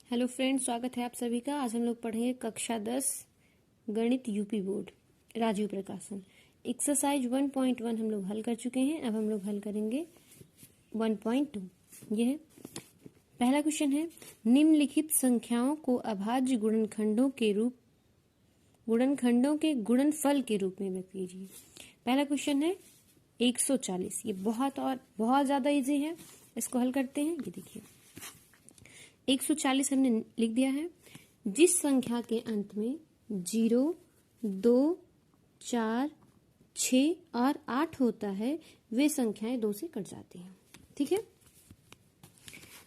Hello friends, स्वागत है आप सभी का। आज हम लोग पढ़ेंगे कक्षा 10 गणित यूपी बोर्ड राजीव प्रकाशन। एक्सरसाइज 1.1 हम लोग हल कर चुके हैं। अब हम लोग हल करेंगे 1.2। यह है पहला क्वेश्चन है, निम्नलिखित संख्याओं को अभाज्य गुणनखंडों के गुणनफल के रूप में व्यक्त कीजिए। पहला क्वेश्चन है 140। ये बहुत ज्यादा इजी है। इसको हल करते हैं। ये देखिए 140 हमने लिख दिया है। जिस संख्या के अंत में 0, 2, 4, 6 और 8 होता है वे संख्याएं 2 से कट जाती हैं। ठीक है,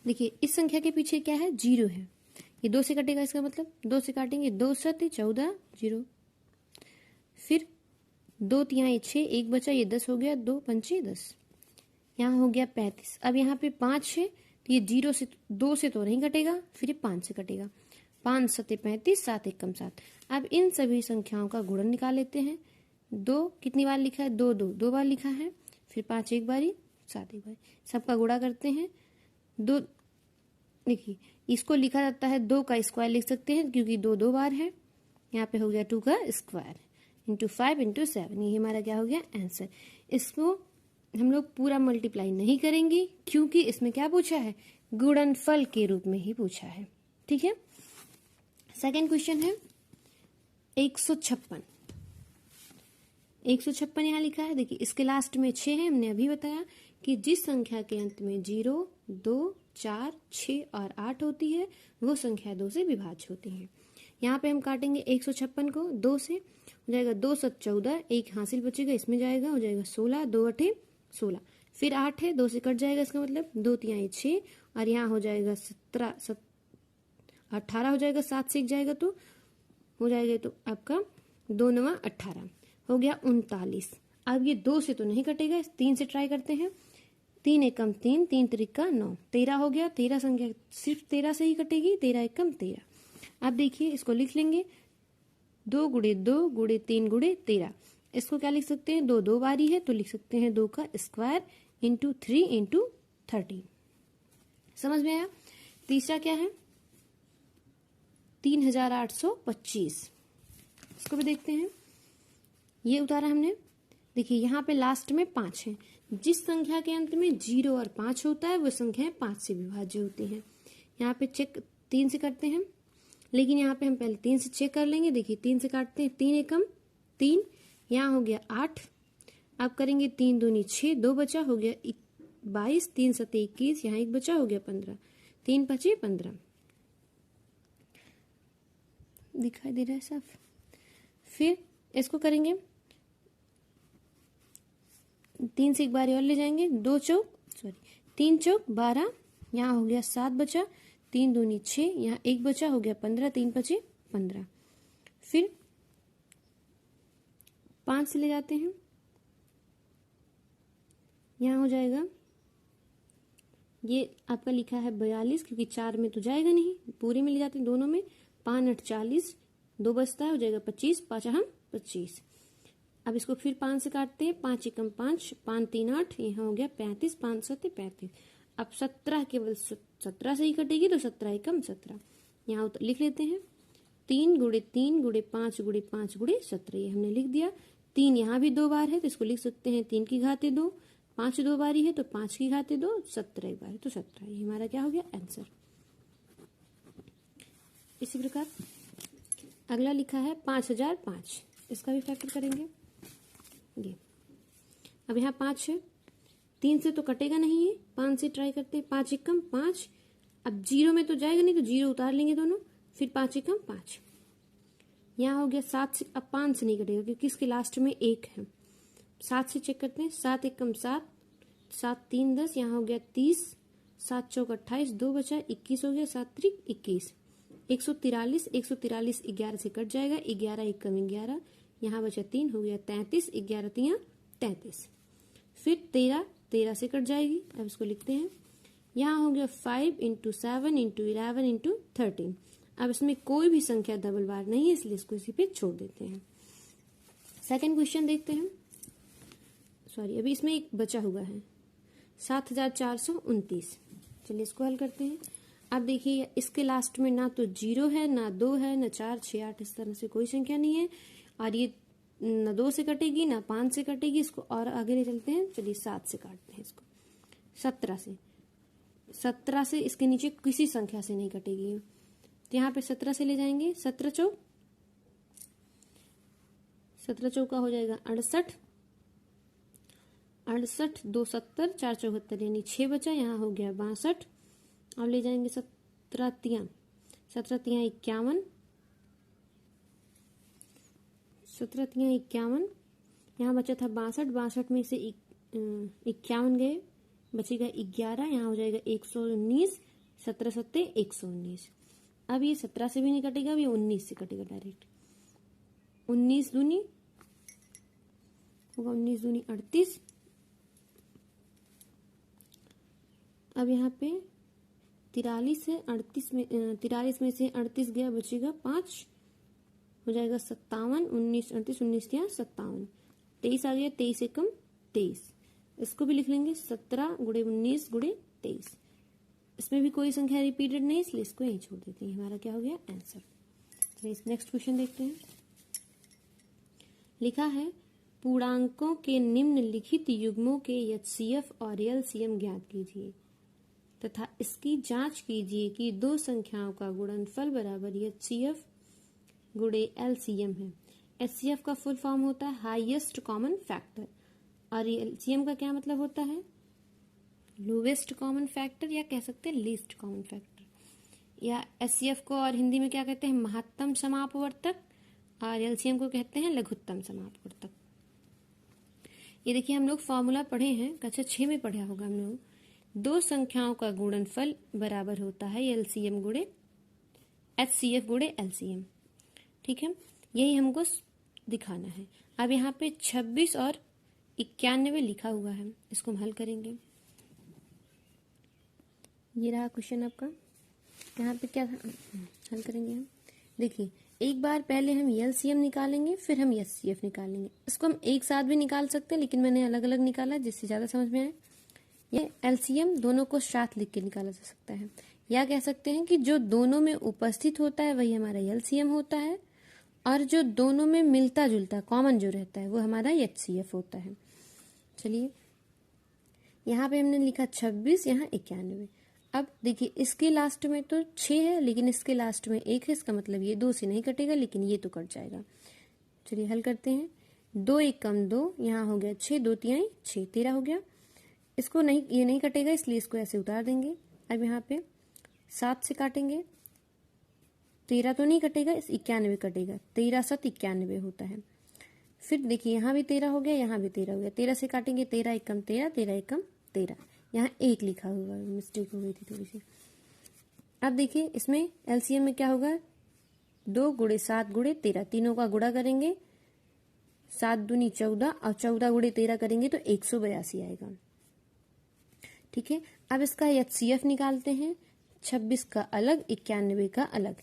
देखिए इस संख्या के पीछे क्या है, 0 है। ये 2 से कटेगा, इसका मतलब 2 से काटेंगे, 2 7 14 0। फिर 2 3 6, 1 बचा, ये 10 हो गया, 2 5 10। यहाँ हो गया 35। अब यहाँ पे 5 है तो ये 0 से 2 से तो नहीं कटेगा, फिर ये 5 से कटेगा। 5 7 35, 7 1 7। अब इन सभी संख्याओं का गुणन निकाल लेते हैं। 2 कितनी बार लिखा है, 2 2 2 बार लिखा है। फिर 5 एक बारी, 7 एक बारी, सबका गुणा करते हैं। 2 देखिए इसको लिखा जाता है 2 का स्क्वायर लिख सकते हैं क्योंकि 2 2 बार है। यहाँ पे हो गया 2 का स्क्वायर इंटू 5 इंटू 7। ये हमारा क्या हो गया, आंसर। इसको हम लोग पूरा मल्टीप्लाई नहीं करेंगे क्योंकि इसमें क्या पूछा है, गुणनफल के रूप में ही पूछा है। ठीक है, सेकंड क्वेश्चन है 156। 156 यहाँ लिखा है। देखिए इसके लास्ट में 6 है। हमने अभी बताया कि जिस संख्या के अंत में 0, 2, 4, 6 और 8 होती है वो संख्या 2 से विभाज्य होती है। यहाँ पे हम काटेंगे 156 को 2 से, हो जाएगा 2 7 14, एक हासिल बचेगा, इसमें जाएगा, हो जाएगा 16, 2 8 16। फिर 8 है, 2 से कट जाएगा, इसका मतलब 2 3 6 और यहाँ हो जाएगा 17 18 हो जाएगा, 7 से 1 जाएगा तो हो जाएगा, तो आपका 2 9 18 हो गया 39। अब ये 2 से तो नहीं कटेगा, 3 से ट्राई करते हैं। 3 एकम 3, 3 त्रिका 9, 13 हो गया। 13 संख्या सिर्फ 13 से ही कटेगी, 13 एकम 13। अब देखिए इसको लिख लेंगे 2 गुणे 2 गुणे 3 गुणे 13। इसको क्या लिख सकते हैं, 2 2 बारी है तो लिख सकते हैं 2 का स्क्वायर इंटू 3 इंटू 13। समझ में आया। तीसरा क्या है 3825। इसको भी देखते हैं। ये उतारा हमने। देखिए यहाँ पे लास्ट में 5 है। जिस संख्या के अंत में 0 और 5 होता है वो संख्याएं 5 से विभाज्य होती हैं। यहाँ पे चेक 3 से करते हैं, लेकिन यहाँ पे हम पहले 3 से चेक कर लेंगे। देखिए 3 से काटते हैं, 3 एकम 3, यहाँ हो गया 8। अब करेंगे 3 दूनी 6, 2 बचा, हो गया 22, 3 7 21, यहाँ 1 बचा, हो गया 15, 3 5 15। दिखाई दे रहा है साफ। फिर इसको करेंगे 3 से एक बार और ले जाएंगे, 3 चौक 12, यहाँ हो गया 7 बचा, 3 दूनी 6, यहाँ 1 बचा, हो गया 15, 3 5 15। फिर 5 से ले जाते हैं, यहाँ हो जाएगा, ये आपका लिखा है 42 क्योंकि 4 में तो जाएगा नहीं, पूरे में ले जाते हैं दोनों में। 5 8 40, 2 बचता है, हो जाएगा 25, 5 हम 25। अब इसको फिर 5 से काटते हैं, 5 एकम 5, 5 3 8, यहाँ हो गया 35, 5 7 35। अब 17 केवल 17 से ही कटेगी तो 17 एकम 17। यहाँ लिख लेते हैं 3 गुणे 3 गुणे 5 गुणे 5 गुणे 17। ये हमने लिख दिया। 3 यहाँ भी 2 बार है तो इसको लिख सकते हैं 3 की घाते 2। 5 2 बारी है तो 5 की घाते 2। 17 एक बार है तो 17। ये हमारा क्या हो गया, आंसर। इसी प्रकार अगला लिखा है 5005। इसका भी फैक्टर करेंगे। ये अब यहाँ 5 है, 3 से तो कटेगा नहीं है, 5 से ट्राई करते हैं। 5 एकम 5, अब 0 में तो जाएगा नहीं तो 0 उतार लेंगे दोनों। फिर 5 एकम 5, यहाँ हो गया 7 से, अब 5 से नहीं कटेगा क्योंकि इसके लास्ट में 1 है। 7 से चेक करते हैं, 7 एकम 7, 7 3 10, यहाँ हो गया 30, 7 चौक 28, 2 बचा, 21 हो गया, 7 त्रिक 21। 143, 143 11 से कट जाएगा, 11 एकम 11, यहाँ बचा 3, हो गया 33, 11 3 33। फिर 13, 13 से कट जाएगी। अब इसको लिखते हैं, यहाँ हो गया 5 इंटू 7 इंटू 11 इंटू 13। अब इसमें कोई भी संख्या डबल बार नहीं है इसलिए इसको इसी पे छोड़ देते हैं। सेकंड क्वेश्चन देखते हैं। सॉरी, अभी इसमें एक बचा हुआ है 7429। चलिए इसको हल करते हैं। अब देखिए इसके लास्ट में ना तो 0 है, ना 2 है, ना 4, 6, 8, इस तरह से कोई संख्या नहीं है। और ये ना 2 से कटेगी ना 5 से कटेगी। इसको और आगे ले चलते हैं, चलिए 7 से काटते हैं इसको। 17 से इसके नीचे किसी संख्या से नहीं कटेगी, तो यहाँ पे 17 से ले जाएंगे। 17 चौका हो जाएगा 68, 2 70, 4 74 यानी 6 बचा। यहाँ हो गया 62। अब ले जाएंगे 17 तियां 51, 17 तियां 51। यहाँ बचा था 62 में से 51 गए, बचेगा 11। यहाँ हो जाएगा 119, 17 सत्ते 119। अब ये 17 से भी नहीं कटेगा, अब ये 19 से कटेगा डायरेक्ट। 19 दूनी होगा 19 दूनी 38। अब यहाँ पे 43 से 38 में 43 में से 38 गया, बचेगा 5, हो जाएगा 57। 19 38 19 या 57। 23 आ गया, 23 एकम 23। इसको भी लिख लेंगे 17 गुणे 19 गुणे 23। इसमें भी कोई संख्या रिपीटेड नहीं, इसलिए इसको यहीं छोड़ देते हैं। हमारा क्या हो गया आंसर। चलिए नेक्स्ट क्वेश्चन देखते हैं। लिखा है पूर्णांकों के निम्नलिखित युग्मों के एचसीएफ और एलसीएम ज्ञात कीजिए तथा इसकी जांच कीजिए कि दो संख्याओं का गुणनफल बराबर एचसीएफ गुणे एलसीएम है। एचसीएफ का फुल फॉर्म होता है हाईएस्ट कॉमन फैक्टर, और एलसीएम का क्या मतलब होता है लोवेस्ट कॉमन फैक्टर, या कह सकते हैं लीस्ट कॉमन फैक्टर। या एचसीएफ को और हिंदी में क्या कहते हैं महत्तम समापवर्तक, और एलसीएम को कहते हैं लघुत्तम समापवर्तक। ये देखिए हम लोग फॉर्मूला पढ़े हैं, कक्षा 6 में पढ़ा होगा हम लोग। दो संख्याओं का गुणनफल बराबर होता है एलसीएम गुणे एचसीएफ गुणे एलसीएम। ठीक है, यही हमको दिखाना है। अब यहाँ पे 26 और 91 लिखा हुआ है, इसको हम हल करेंगे। ये रहा क्वेश्चन आपका। यहाँ पे क्या हल करेंगे हम, देखिए एक बार पहले हम एलसीएम निकालेंगे, फिर हम एचसीएफ निकालेंगे। इसको हम एक साथ भी निकाल सकते हैं, लेकिन मैंने अलग अलग निकाला जिससे ज़्यादा समझ में आए। ये एलसीएम दोनों को साथ लिख के निकाला जा सकता है, या कह सकते हैं कि जो दोनों में उपस्थित होता है वही हमारा एलसीएम होता है, और जो दोनों में मिलता जुलता कॉमन जो रहता है वो हमारा एचसीएफ होता है। चलिए यहाँ पे हमने लिखा 26, यहाँ 91। अब देखिए इसके लास्ट में तो 6 है, लेकिन इसके लास्ट में 1 है, इसका मतलब ये 2 से नहीं कटेगा, लेकिन ये तो कट जाएगा। चलिए हल करते हैं। 2 1 कम 2, यहाँ हो गया 6, 2 तिहाई 6, 13 हो गया। इसको नहीं, ये नहीं कटेगा, इसलिए इसको ऐसे उतार देंगे। अब यहाँ पे 7 से काटेंगे, 13 तो नहीं कटेगा, इस 91 कटेगा। 13 7 91 होता है। फिर देखिए यहाँ भी 13 हो गया, यहाँ भी 13 हो गया। 13 से काटेंगे, 13 1 कम 13, 13 1 कम 13। यहाँ 1 लिखा हुआ है, मिस्टेक हो गई थी थोड़ी सी। अब देखिए इसमें एलसीएम में क्या होगा 2 गुणे 7 गुणे 13, तीनों का गुणा करेंगे। 7 दूनी 14, और 14 गुणे 13 करेंगे तो 182 आएगा। ठीक है, अब इसका एचसीएफ निकालते हैं। 26 का अलग, 91 का अलग।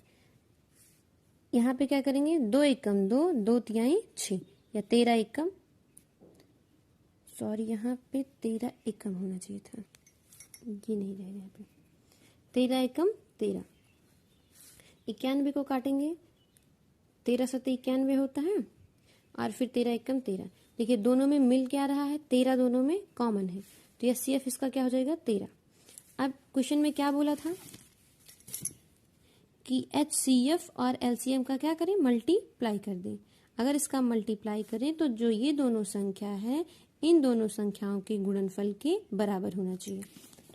यहाँ पे क्या करेंगे 2 1 कम 2, 2 तिहाई 6, या 13 1 कम, सॉरी यहाँ पे 13 1 कम होना चाहिए था, ये नहीं रहेगा यहाँ पे। 13 1 कम 13। 91 को काटेंगे, 13 7 91 होता है, और फिर 13 1 कम 13। देखिए दोनों में मिल क्या रहा है, 13 दोनों में कॉमन है, तो एचसीएफ इसका क्या हो जाएगा 13। अब क्वेश्चन में क्या बोला था कि एचसीएफ और एलसीएम का क्या करें मल्टीप्लाई कर दें। अगर इसका मल्टीप्लाई करें तो जो ये दोनों संख्या है इन दोनों संख्याओं के गुणनफल के बराबर होना चाहिए।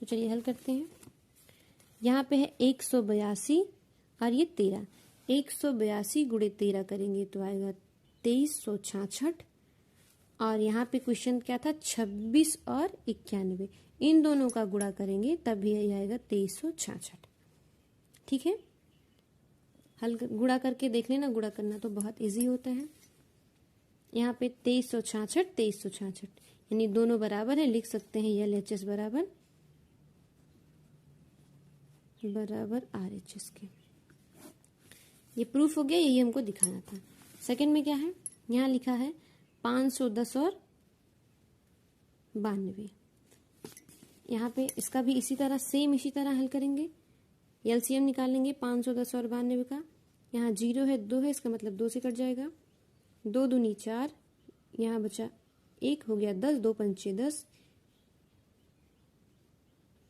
तो चलिए हल करते हैं। यहाँ पे है 182 और ये 13। 182 गुणे 13 करेंगे तो आएगा 2366, और यहाँ पे क्वेश्चन क्या था 26 और 91, इन दोनों का गुणा करेंगे तब भी यही आएगा 2366। ठीक है, हल गुणा करके देख लेना, गुणा करना तो बहुत इजी होता है। यहाँ पे 2366 2366 यानी दोनों बराबर है, लिख सकते हैं एलएचएस बराबर आरएचएस के। ये प्रूफ हो गया, यही हमको दिखाना था। सेकंड में क्या है, यहाँ लिखा है 510 और 92। यहाँ पे इसका भी इसी तरह सेम इसी तरह हल करेंगे। एलसीएम निकालेंगे 510 और 92 का। यहाँ 0 है, 2 है, इसका मतलब 2 से कट जाएगा। 2 दूनी 4, यहाँ बचा 1, हो गया 10, 2 पंचे 10,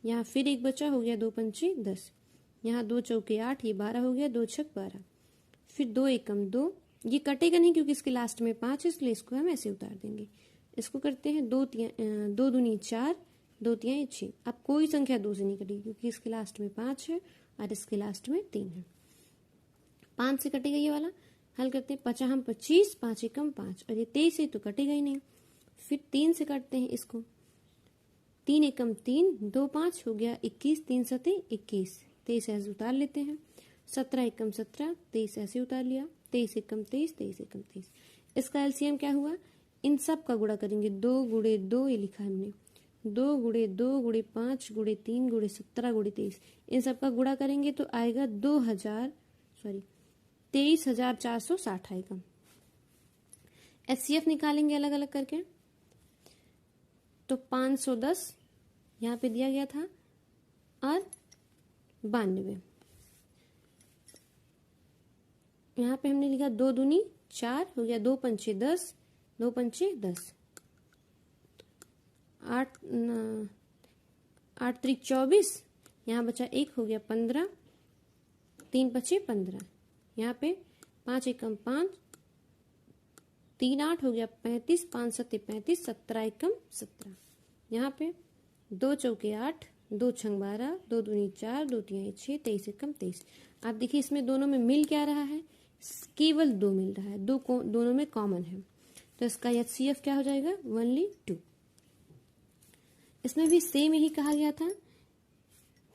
यहाँ फिर 1 बचा, हो गया 2 पंचे 10, यहाँ 2 चौके 8, ये 12 हो गया, 2 छक 12, फिर 2 एकम 2, ये कटेगा नहीं क्योंकि इसके लास्ट में 5 है, इसलिए इसको हम ऐसे उतार देंगे। इसको करते हैं 2 दूनी 4, 2 तिहाई 6। अब कोई संख्या 2 से नहीं कटेगी क्योंकि इसके लास्ट में 5 है और इसके लास्ट में 3 है। 5 से कटेगा ये वाला, हल करते हैं। 5 हम 25, 5 एकम 5, और ये 23 है तो कटेगा ही नहीं। फिर 3 से काटते हैं इसको, 3 एकम 3, 2 5, हो गया 21, 3 सते 21, 23 ऐसे उतार लेते हैं। 17 एकम 17, 23 ऐसे उतार लिया। 23 एकम 23, 23 एकम 23। इसका एलसीएम क्या हुआ, इन सब का गुणा करेंगे। 2 गुणे 2 ये लिखा हमने, 2 गुणे 2 गुणे 5 गुणे 3 गुणे 17 गुणे 23, इन सब का गुणा करेंगे तो आएगा 23,460 आएगा। एचसीएफ निकालेंगे अलग अलग करके, तो 510 यहाँ पे दिया गया था और 92 यहाँ पे हमने लिखा। 2 दूनी 4, हो गया 2 पंचे 10, 2 पंचे 10, 8 त्रिक 24, यहाँ बचा 1, हो गया 15, 3 पचे 15, यहाँ पे 5 एकम 5, 3 8, हो गया 35, 5 सत्ते 35, 17 एकम 17, यहाँ पे 2 चौके 8, 2 छंग 12, 2 दूनी 4, 2 तिहाई 6, 23 एकम 23। आप देखिए इसमें दोनों में मिल क्या रहा है, केवल 2 मिल रहा है, दोनों में कॉमन है, तो इसका एचसीएफ क्या हो जाएगा, ओनली 2। इसमें भी सेम यही कहा गया था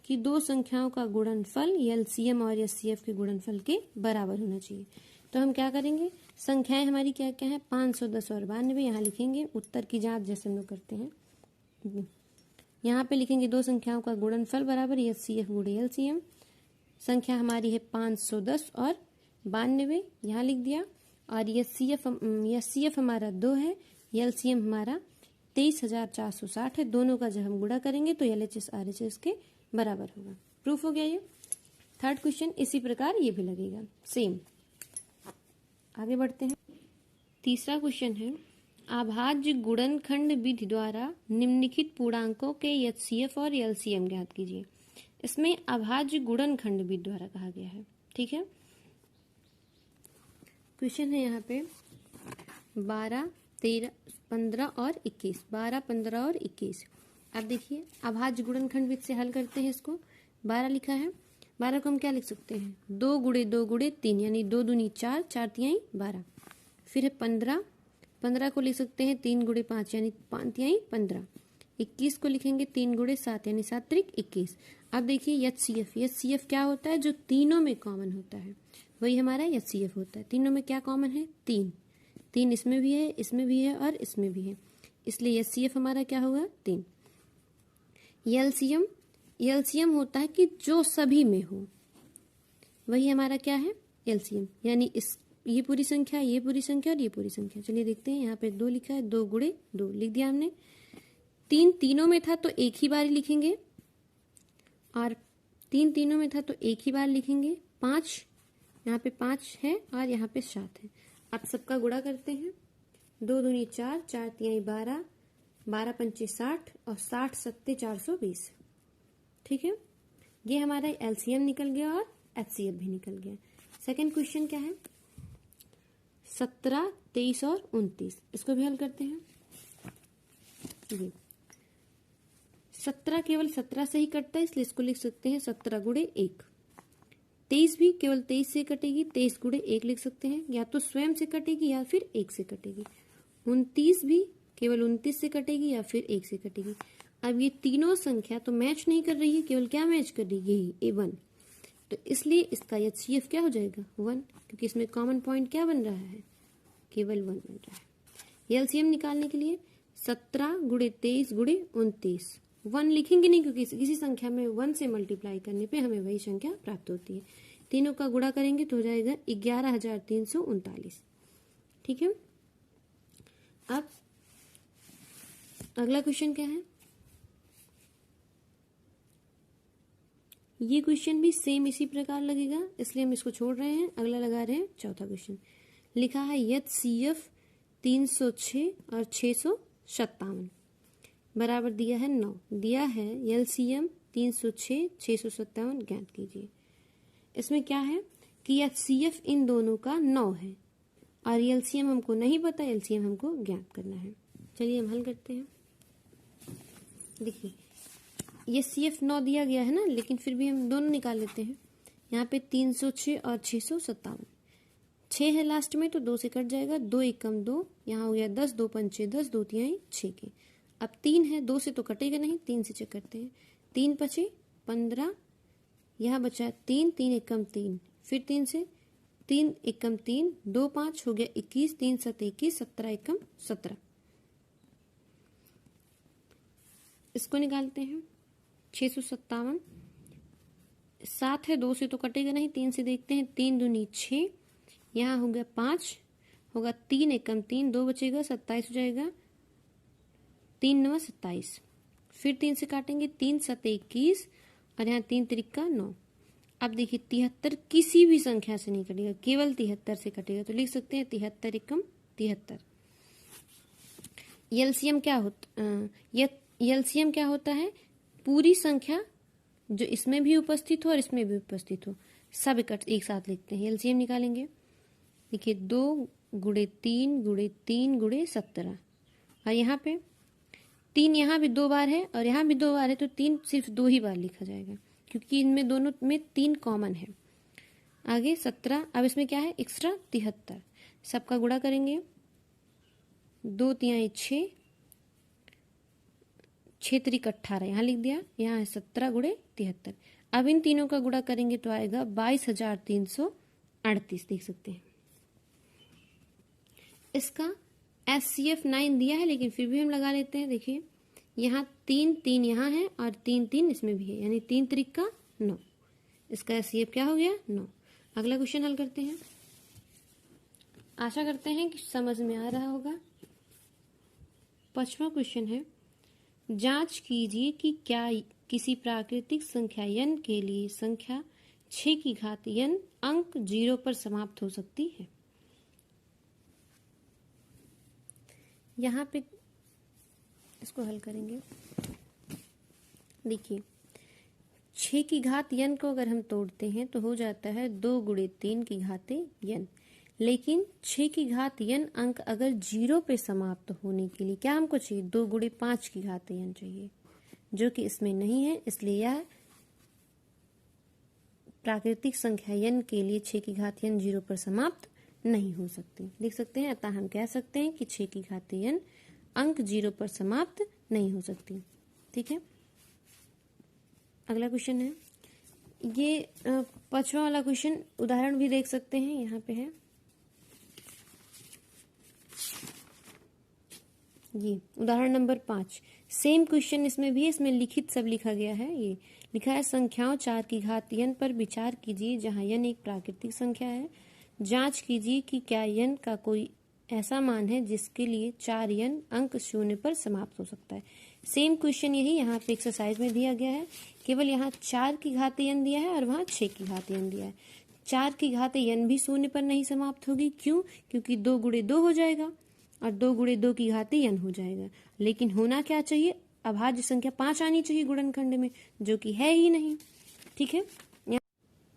कि दो संख्याओं का गुणनफल एलसीएम और एचसीएफ के गुणनफल के बराबर होना चाहिए। तो हम क्या करेंगे, संख्याएं हमारी क्या क्या है, 510 और 92 यहाँ लिखेंगे। उत्तर की जांच जैसे हम लोग करते हैं, यहाँ पे लिखेंगे दो संख्याओं का गुणनफल बराबर एचसीएफ गुणे एलसीएम। संख्या हमारी है 510 और 92, यहाँ लिख दिया। और एचसीएफ हमारा 2 है, एलसीएम हमारा 23,460 है। दोनों का जब हम गुणा करेंगे तो एलएचएस आरएचएस के बराबर होगा। प्रूफ हो गया ये। थर्ड क्वेश्चन इसी प्रकार ये भी लगेगा सेम। आगे बढ़ते हैं। तीसरा क्वेश्चन है, अभाज्य गुणनखंड विधि द्वारा निम्नलिखित पूर्णांकों के एचसीएफ और एलसीएम ज्ञात कीजिए। इसमें अभाज्य गुणनखंड विधि द्वारा कहा गया है, ठीक है। क्वेश्चन है यहाँ पे 12, 13, 15 और 21, 12, 15 और 21। अब देखिए अभाज्य गुणनखंड विधि से हल करते हैं इसको। 12 लिखा है, 12 को हम क्या लिख सकते हैं, 2 गुणे 2 गुणे 3, यानी 2 दूनी 4, 4 तिहाई 12। फिर है 15, 15 को लिख सकते हैं 3 गुणे 5, यानी 5 तिहाई 15। 21 को लिखेंगे 3 गुणे 7, यानी 7 त्रिक 21। अब देखिए एचसीएफ क्या होता है, जो तीनों में कॉमन होता है वही हमारा एचसीएफ होता है। तीनों में क्या कॉमन है, 3 इसमें भी है, इसमें भी है और इसमें भी है, इसलिए एचसीएफ हमारा क्या होगा, 3। एलसीएम होता है कि जो सभी में हो, वही हमारा क्या है, एलसीएम। यानी ये पूरी संख्या, ये पूरी संख्या और ये पूरी संख्या। चलिए देखते हैं, यहाँ पे 2 लिखा है, 2 गुणे 2 लिख दिया हमने। 3 तीनों में था तो एक ही बार लिखेंगे, और 3 तीनों में था तो एक ही बार लिखेंगे। 5 यहाँ पे 5 है और यहाँ पे 7 है। अब सबका गुणा करते हैं। 2 दूनी 4, 4 तिहाई 12, 12 पंचे 60 और 60 सत्ते 420, ठीक है। ये हमारा एलसीएम निकल गया और एचसीएफ भी निकल गया। सेकंड क्वेश्चन क्या है, 17, 23 और 29। इसको भी हल करते हैं। जी 17 केवल 17 से ही कटता है, इसलिए इसको लिख सकते हैं 17 गुणे 1। 23 भी केवल 23 से कटेगी, 23 गुणे 1 लिख सकते हैं, या तो स्वयं से कटेगी या फिर 1 से कटेगी। 29 भी केवल 29 से कटेगी या फिर 1 से कटेगी। अब ये तीनों संख्या तो मैच नहीं कर रही है, केवल क्या मैच कर रही है, यही A1। तो इसलिए इसका एचसीएफ क्या हो जाएगा, 1, क्योंकि इसमें कॉमन पॉइंट क्या बन रहा है, केवल 1 बन रहा है। एलसीएम निकालने के लिए 17 गुणे 23 गुणे 29, 1 लिखेंगे नहीं क्योंकि किसी संख्या में 1 से मल्टीप्लाई करने पे हमें वही संख्या प्राप्त होती है। तीनों का गुणा करेंगे तो हो जाएगा 11,339, ठीक है। अब अगला क्वेश्चन क्या है, ये क्वेश्चन भी सेम इसी प्रकार लगेगा, इसलिए हम इसको छोड़ रहे हैं। अगला लगा रहे हैं चौथा क्वेश्चन। लिखा है HCF 306 और 657 बराबर दिया है 9। दिया है LCM 306 657 ज्ञात कीजिए। इसमें क्या है कि HCF इन दोनों का 9 है और LCM हमको नहीं पता, LCM हमको ज्ञात करना है। चलिए हम हल करते हैं। देखिए ये CF 9 दिया गया है ना, लेकिन फिर भी हम दोनों निकाल लेते हैं। यहाँ पे 306 और 657, 6 है लास्ट में तो 2 से कट जाएगा, 2 एक कम 2, यहाँ हो गया 10, 2 पंचे 10, 2 तिहाई 6 के। अब 3 है, 2 से तो कटेगा नहीं, 3 से चेक करते हैं। 3 पचे 15, यहाँ बचा 3, 3 एक कम 3, फिर 3 से 3 एक कम 3, 2 5 हो गया 21, 3 7 21, 17 एक कम 17। इसको निकालते हैं 657, 7 है, 2 से तो कटेगा नहीं, 3 से देखते हैं, 3 दूनी 6, यहाँ हो गया 5, होगा 3 एक कम 3, 2 बचेगा 27 हो जाएगा, 3 9 27, फिर 3 से काटेंगे, 3 7 21 और यहाँ 3 त्रिका 9। अब देखिए 73 किसी भी संख्या से नहीं कटेगा, केवल 73 से कटेगा, तो लिख सकते हैं 73 एकम 73। एलसीएम क्या होता है? पूरी संख्या जो इसमें भी उपस्थित हो और इसमें भी उपस्थित हो, सब एक साथ लिखते हैं। एलसीएम निकालेंगे, देखिए 2 गुणे 3 गुणे 3 गुणे 17, और यहाँ पे 3 यहाँ भी 2 बार है और यहाँ भी 2 बार है, तो 3 सिर्फ 2 ही बार लिखा जाएगा क्योंकि इनमें दोनों में 3 कॉमन है। आगे 17, अब इसमें क्या है एक्स्ट्रा 73, सबका गुणा करेंगे, 2 तिहाई 6, 6 त्रिक 18, यहाँ लिख दिया, यहाँ है 17 गुणे 73। अब इन तीनों का गुणा करेंगे तो आएगा 22,338, देख सकते हैं। इसका SCF 9 दिया है, लेकिन फिर भी हम लगा लेते हैं। देखिए यहाँ 3 3 यहाँ है और 3 3 इसमें भी है, यानी 3 त्रिक का 9, इसका SCF क्या हो गया 9। अगला क्वेश्चन हल करते हैं। आशा करते हैं कि समझ में आ रहा होगा। 5वां क्वेश्चन है, जांच कीजिए कि क्या किसी प्राकृतिक संख्या n के लिए संख्या 6 की घात n अंक 0 पर समाप्त हो सकती है। यहाँ पे इसको हल करेंगे। देखिए 6 की घात n को अगर हम तोड़ते हैं तो हो जाता है 2 गुणे 3 की घाते n, लेकिन 6 की घात n अंक अगर 0 पे समाप्त होने के लिए क्या हमको चाहिए, 2 गुणे 5 की घात n चाहिए, जो कि इसमें नहीं है, इसलिए यह प्राकृतिक संख्या n के लिए 6 की घात n 0 पर समाप्त नहीं हो सकती। लिख सकते हैं, अतः हम कह सकते हैं कि 6 की घात n अंक 0 पर समाप्त नहीं हो सकती। ठीक है, अगला क्वेश्चन है, ये 5वां वाला क्वेश्चन उदाहरण भी देख सकते हैं, यहाँ पे है ये उदाहरण नंबर 5। सेम क्वेश्चन इसमें भी है, इसमें लिखित सब लिखा गया है। ये लिखा है, संख्याओं 4 की घात n पर विचार कीजिए जहां n एक प्राकृतिक संख्या है। जांच कीजिए कि क्या n का कोई ऐसा मान है जिसके लिए 4n अंक 0 पर समाप्त हो सकता है। सेम क्वेश्चन यही यहाँ पे एक्सरसाइज में दिया गया है, केवल यहाँ 4 की घाते n दिया है और वहाँ 6 की घाते n दिया है। 4 की घाते n भी 0 पर नहीं समाप्त होगी, क्यों? क्योंकि 2 गुणे 2 हो जाएगा और 2 गुणे 2 की घाते n हो जाएगा। लेकिन होना क्या चाहिए, अभाज्य संख्या 5 आनी चाहिए गुणनखंड में, जो कि है ही नहीं। ठीक है,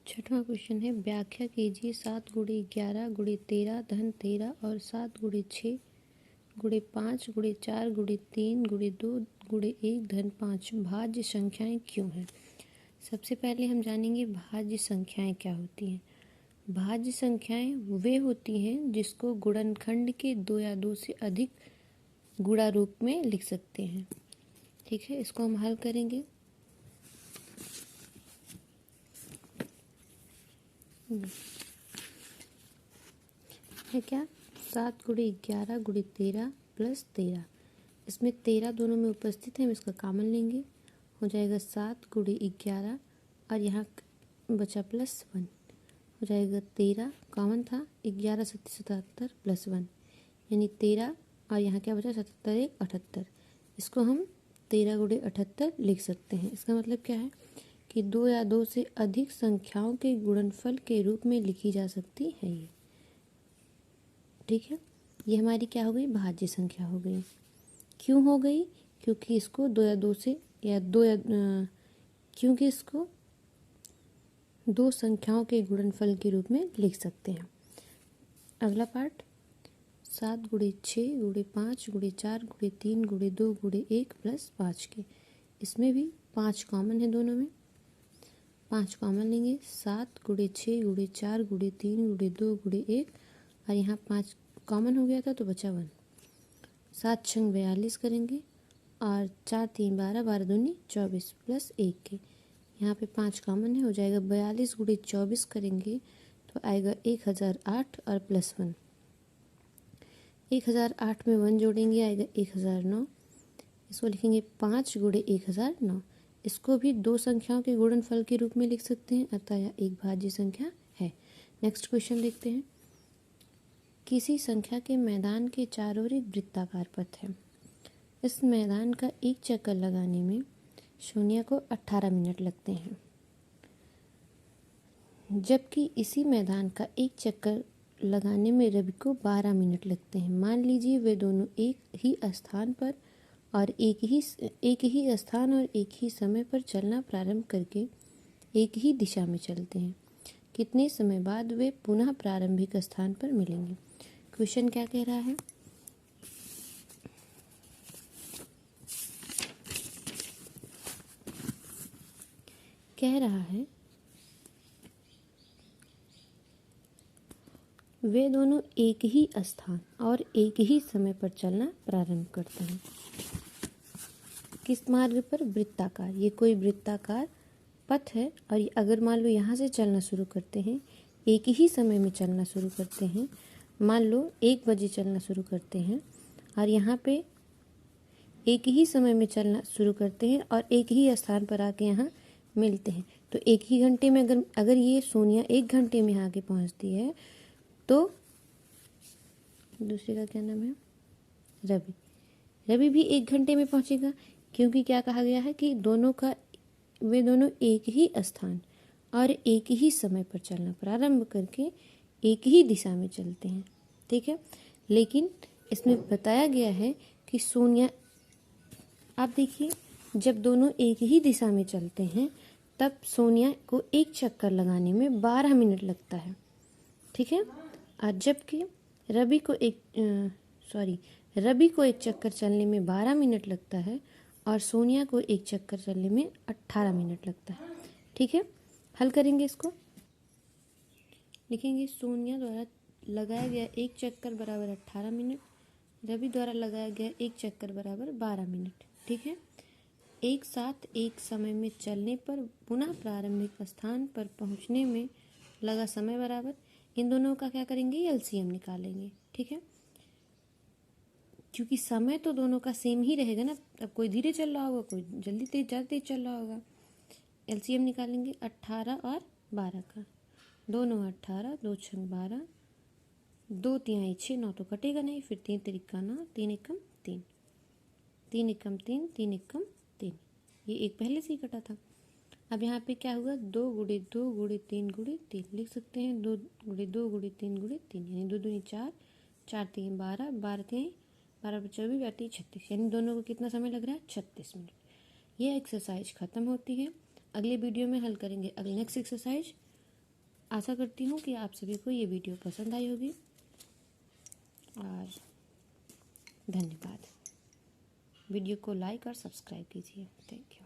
6वां क्वेश्चन है, व्याख्या कीजिए 7 गुणे 11 गुणे 13 धन 13 और 7 गुणे 6 गुणे 5 गुणे 4 गुणे 3 गुणे 2 गुणे 1 धन 5 भाज्य संख्याएं क्यों हैं। सबसे पहले हम जानेंगे भाज्य संख्याएं क्या होती हैं। भाज्य संख्याएं वे होती हैं जिसको गुणनखंड के 2 या 2 से अधिक गुणा रूप में लिख सकते हैं। ठीक है, इसको हम हल करेंगे। है क्या, 7 गुणे 11 गुणे 13 प्लस 13, इसमें 13 दोनों में उपस्थित है, हम इसका कॉमन लेंगे, हो जाएगा 7 गुणे 11 और यहाँ बचा प्लस 1, हो जाएगा 13 कॉमन था, 11 77 प्लस 1 यानी 13 और यहाँ क्या बचा 77 1 78। इसको हम 13 गुणे 78 लिख सकते हैं। इसका मतलब क्या है कि 2 या 2 से अधिक संख्याओं के गुणनफल के रूप में लिखी जा सकती है ये। ठीक है, ये हमारी क्या हो गई, भाज्य संख्या हो गई। क्यों हो गई, क्योंकि इसको 2 या 2 से या 2 या क्योंकि इसको 2 संख्याओं के गुणनफल के रूप में लिख सकते हैं। अगला पार्ट 7 गुणे 6 गुणे 5 गुणे 4 गुणे 3 गुणे 2 गुणे 1 प्लस 5 के। इसमें भी 5 कॉमन है, दोनों में 5 कॉमन लेंगे। 7 गुणे 6 गुणे 4 गुणे 3 गुणे 2 गुणे 1 और यहाँ 5 कॉमन हो गया था तो बचा 1। 7 छंग 42 करेंगे और 4 3 12 12 दूनी 24 प्लस 1 के। यहाँ पे 5 कॉमन है, हो जाएगा 42 गुणे 24 करेंगे तो आएगा 1008 और प्लस 1। 1008 में 1 जोड़ेंगे आएगा 1009। इसको लिखेंगे 5 गुणे 1009। इसको भी 2 संख्याओं के गुणनफल के रूप में लिख सकते हैं, अतः यह एक भाज्य संख्या है। नेक्स्ट क्वेश्चन देखते हैं। किसी संख्या के मैदान के चारों ओर एक वृत्ताकार पथ है। इस मैदान का एक चक्कर लगाने में सोनिया को 18 मिनट लगते हैं, जबकि इसी मैदान का एक चक्कर लगाने में रवि को 12 मिनट लगते हैं। मान लीजिए वे दोनों एक ही स्थान पर और एक ही स्थान और एक ही समय पर चलना प्रारंभ करके एक ही दिशा में चलते हैं। कितने समय बाद वे पुनः प्रारंभिक स्थान पर मिलेंगे। क्वेश्चन क्या कह रहा है, कह रहा है वे दोनों एक ही स्थान और एक ही समय पर चलना प्रारंभ करते हैं। किस मार्ग पर, वृत्ताकार। ये कोई वृत्ताकार पथ है और अगर मान लो यहाँ से चलना शुरू करते हैं, एक ही समय में चलना शुरू करते हैं, मान लो 1 बजे चलना शुरू करते हैं और यहाँ पे एक ही समय में चलना शुरू करते हैं और एक ही स्थान पर आके यहाँ मिलते हैं, तो एक ही घंटे में अगर ये सोनिया 1 घंटे में आके पहुँचती है तो दूसरे का क्या नाम है, रवि भी 1 घंटे में पहुँचेगा, क्योंकि क्या कहा गया है कि वे दोनों एक ही स्थान और एक ही समय पर चलना प्रारंभ करके एक ही दिशा में चलते हैं। ठीक है, लेकिन इसमें बताया गया है कि सोनिया, आप देखिए जब दोनों एक ही दिशा में चलते हैं तब सोनिया को एक चक्कर लगाने में 12 मिनट लगता है। ठीक है, और जबकि रवि को एक चक्कर चलने में 12 मिनट लगता है और सोनिया को एक चक्कर चलने में 18 मिनट लगता है। ठीक है, हल करेंगे इसको। लिखेंगे सोनिया द्वारा लगाया गया एक चक्कर बराबर 18 मिनट, रवि द्वारा लगाया गया एक चक्कर बराबर 12 मिनट। ठीक है, एक साथ एक समय में चलने पर पुनः प्रारंभिक स्थान पर पहुंचने में लगा समय बराबर, इन दोनों का क्या करेंगे, एलसीएम निकालेंगे। ठीक है, क्योंकि समय तो दोनों का सेम ही रहेगा ना, अब कोई धीरे चल रहा होगा, कोई जल्दी ज़्यादा तेज चल रहा होगा। एलसीएम निकालेंगे 18 और 12 का, 2 9 18, 2 6 12, 2 तिहाई 6, 9 तो कटेगा नहीं, फिर 3 तिरिका 9, 3 एकम 3, 3 एकम 3, 3 एकम 3, ये एक पहले से ही कटा था। अब यहाँ पे क्या होगा, 2 गुणे 2 गुणे 3 गुणे 3 लिख सकते हैं, 2 गुणे 2 गुणे 3 गुणे 3, यानी 2 दूनी 4, 4 3 12, 12 3 12 24, 8 36, यानी दोनों को कितना समय लग रहा है, 36 मिनट। ये एक्सरसाइज ख़त्म होती है। अगले वीडियो में हल करेंगे अगले नेक्स्ट एक्सरसाइज। आशा करती हूँ कि आप सभी को ये वीडियो पसंद आई होगी और धन्यवाद। वीडियो को लाइक और सब्सक्राइब कीजिए। Thank you.